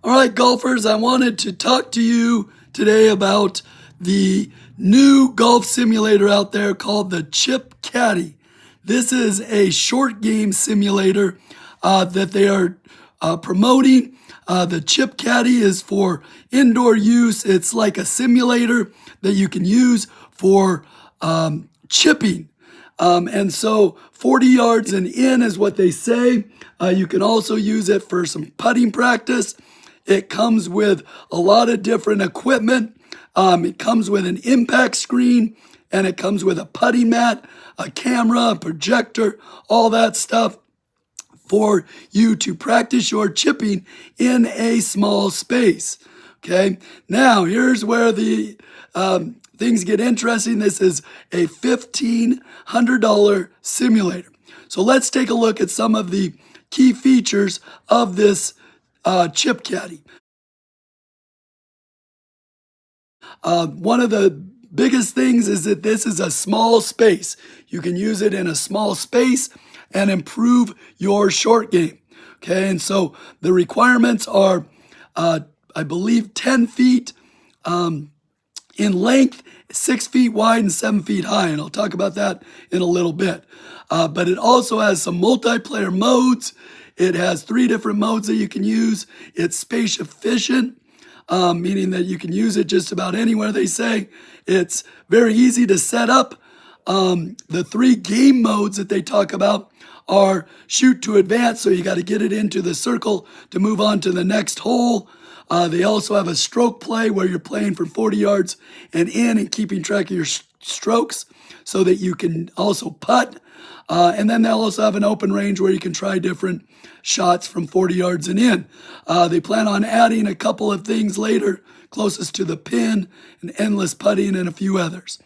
All right, golfers, I wanted to talk to you today about the new golf simulator out there called the Chip Caddie. This is a short game simulator that they are promoting. The Chip Caddie is for indoor use. It's like a simulator that you can use for chipping. And so 40 yards and in is what they say. You can also use it for some putting practice. It comes with a lot of different equipment. It comes with an impact screen and it comes with a putting mat, a camera, a projector, all that stuff for you to practice your chipping in a small space. Okay, now here's where the things get interesting. This is a $1,500 simulator. So let's take a look at some of the key features of this Chip Caddie. One of the biggest things is that this is a small space. You can use it in a small space and improve your short game. Okay, and so the requirements are, I believe, 10 feet in length, 6 feet wide, and 7 feet high. And I'll talk about that in a little bit. But it also has some multiplayer modes. It has 3 different modes that you can use. It's space efficient, meaning that you can use it just about anywhere, they say. It's very easy to set up. The 3 game modes that they talk about are shoot to advance, so you got to get it into the circle to move on to the next hole. They also have a stroke play where you're playing for 40 yards and in and keeping track of your strokes so that you can also putt. And then they'll also have an open range where you can try different shots from 40 yards and in. They plan on adding a couple of things later, closest to the pin, and endless putting, and a few others.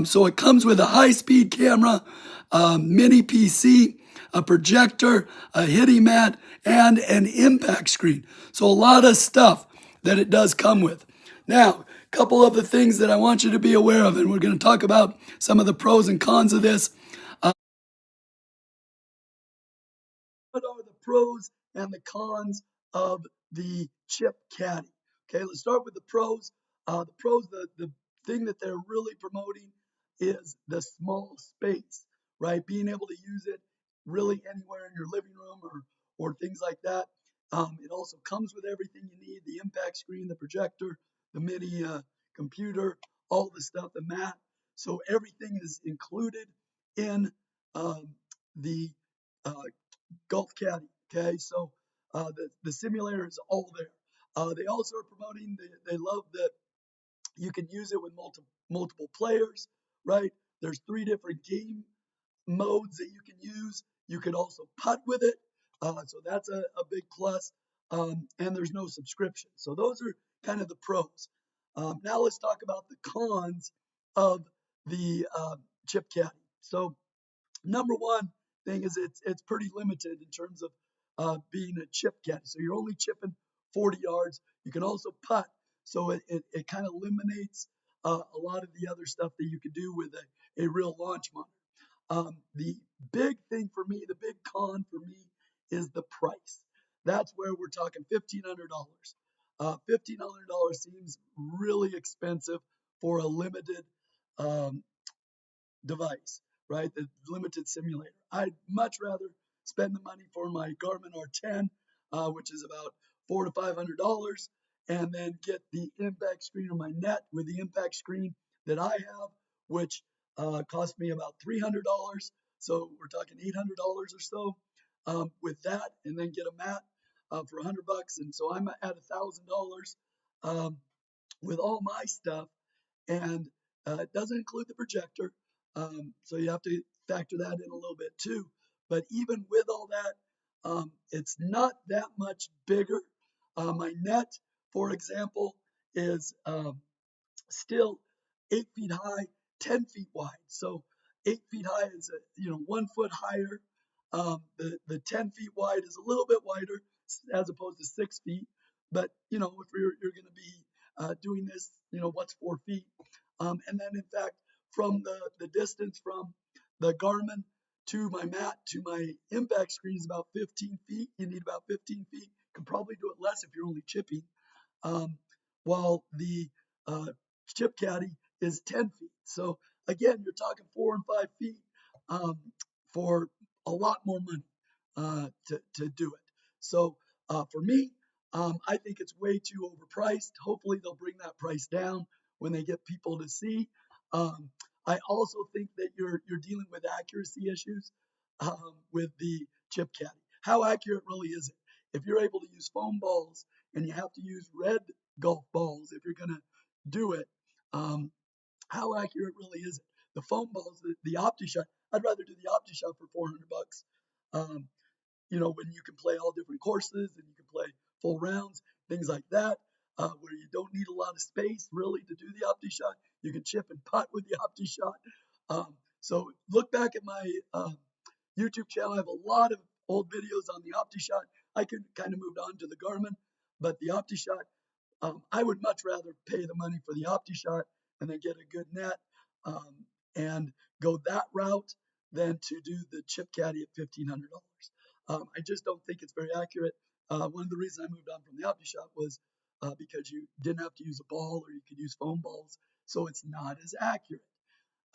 So it comes with a high-speed camera, mini PC, a projector, a hitting mat, and an impact screen. So a lot of stuff that it does come with. Now, a couple of the things that I want you to be aware of, and we're going to talk about some of the pros and cons of this. What are the pros and the cons of the Chip Caddie? Okay, let's start with the pros. The thing that they're really promoting is the small space, right? Being able to use it really anywhere in your living room or things like that. It also comes with everything you need: the impact screen, the projector, the mini computer, all the stuff, the mat. So everything is included in the uh, Golf Caddy. Okay, so the simulator is all there. They also are promoting. They love that you can use it with multiple players. Right? There's 3 different game modes that you can use. You can also putt with it, so that's a big plus. And there's no subscription. So those are kind of the pros. Now let's talk about the cons of the Chip Caddy. So number one thing is it's pretty limited in terms of being a chip caddy. So you're only chipping 40 yards. You can also putt, so it kind of eliminates a lot of the other stuff that you could do with a real launch monitor. The big thing for me, the big con for me, is the price. That's where we're talking $1,500. $1,500 seems really expensive for a limited um, device, right? The limited simulator. I'd much rather spend the money for my Garmin R10, which is about $400 to $500, and then get the impact screen on my net with the impact screen that I have, which cost me about $300. So we're talking $800 or so with that, and then get a mat for $100. And so I'm at $1,000 with all my stuff, and it doesn't include the projector, so you have to factor that in a little bit too. But even with all that, it's not that much bigger. My net, for example, is still 8 feet high, 10 feet wide. So 8 feet high is 1 foot higher. The 10 feet wide is a little bit wider as opposed to 6 feet. But if you're going to be doing this, what's 4 feet? And then in fact, from the distance from the Garmin to my mat, to my impact screen is about 15 feet. You need about 15 feet. Can probably do it less if you're only chipping. Um, while the Chip Caddie is 10 feet. So again, you're talking 4 and 5 feet um, for a lot more money to do it. So for me, I think it's way too overpriced. Hopefully they'll bring that price down when they get people to see. Um, I also think that you're dealing with accuracy issues with the Chip Caddie. How accurate really is it? If you're able to use foam balls and you have to use red golf balls if you're going to do it, how accurate really is it? The foam balls, the OptiShot, I'd rather do the OptiShot for 400 bucks. Um, when you can play all different courses and you can play full rounds, things like that, where you don't need a lot of space really to do the OptiShot. You can chip and putt with the OptiShot. So look back at my YouTube channel. I have a lot of old videos on the OptiShot. I could kind of moved on to the Garmin, but the OptiShot, I would much rather pay the money for the OptiShot and then get a good net and go that route than to do the Chip Caddie at $1,500. I just don't think it's very accurate. One of the reasons I moved on from the OptiShot was because you didn't have to use a ball or you could use foam balls, so it's not as accurate.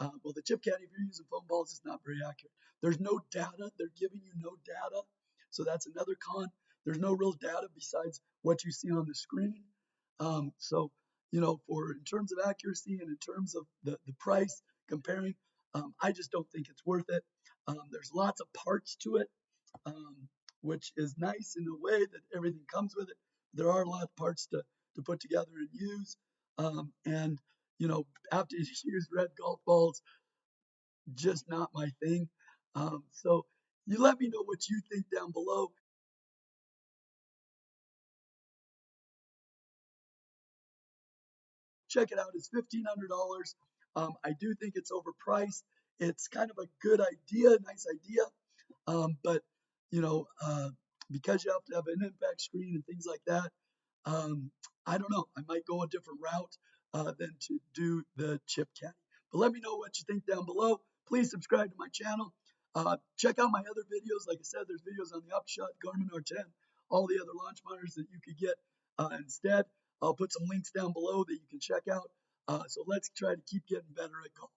Well, the Chip Caddie, if you're using foam balls, is not very accurate. There's no data. They're giving you no data. So that's another con. There's no real data besides what you see on the screen. So, in terms of accuracy and in terms of the price comparing, I just don't think it's worth it. There's lots of parts to it, which is nice in a way that everything comes with it. There are a lot of parts to put together and use. And after you use red golf balls, just not my thing. So you let me know what you think down below. Check it out. It's $1,500. I do think it's overpriced. It's kind of a good idea, nice idea. But because you have to have an impact screen and things like that, I don't know. I might go a different route than to do the Chip Caddie. But let me know what you think down below. Please subscribe to my channel. Check out my other videos. Like I said, there's videos on the Upshot, Garmin R10, all the other launch monitors that you could get instead. I'll put some links down below that you can check out. So let's try to keep getting better at golf.